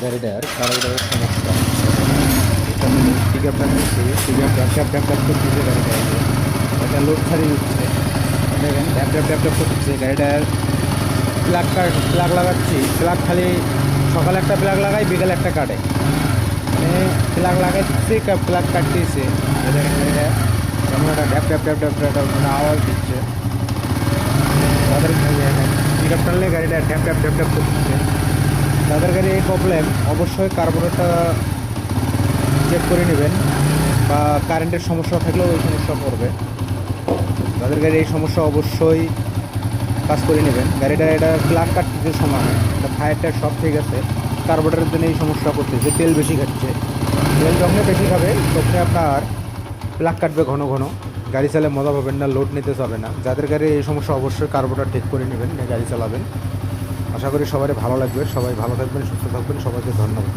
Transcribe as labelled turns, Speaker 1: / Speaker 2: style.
Speaker 1: গাড়িটার কার্বোরেটরের সমস্যা। এটা আমি পিকআপটা নিচ্ছি, পিকআপটা ট্যাপ ট্যাপ ট্যাপ করতেছে গাড়িটা, এটা লোড ছাড়িয়ে দিচ্ছে, দেখেন ট্যাপ ট্যাপ ট্যাপ ট্যাপ করতেছে গাড়িটার। প্লাগ লাগাচ্ছি, প্লাগ খালি সকালে একটা প্লাগ লাগাই, বিকালে একটা কাটে, মানে প্লাগ লাগাচ্ছি প্লাগ কাটতেছে, দেখেন গাড়িটা কেমন একটা tap tap tap tap tap মানে আওয়াজ দিচ্ছে। তাদের পিকআপ টানলে গাড়িটা ট্যাপ ট্যাপ ট্যাপ ট্যাপ করতেছে। তাদের গাড়ি এই প্রবলেম, অবশ্যই কার্বোরেটরটা চেক করে নেবেন, বা কারেন্টের সমস্যা থাকলেও ওই সমস্যা পড়বে। তাদের গাড়ি এই সমস্যা অবশ্যই কাজ করে নেবেন। গাড়িটা এটা প্লাগ কাটতে সমান, এটা ফায়ারটা সব ঠিক আছে, কার্বোরেটরের জন্য এই সমস্যা করতেছে, তেল বেশি খাচ্ছে। তেল যখন বেশি খাবে তখন আপনার প্লাগ কাটবে ঘন ঘন, গাড়ি চালে মজা পাবেন না, লোড নিতে যাবে না। যাদের গাড়ি এই সমস্যা অবশ্যই কার্বোরেটর ঠিক করে নেবেন, গাড়ি চালাবেন। আশা করি সবারই ভালো লাগবে, সবাই ভালো থাকবেন, সুস্থ থাকবেন, সবাইকে ধন্যবাদ।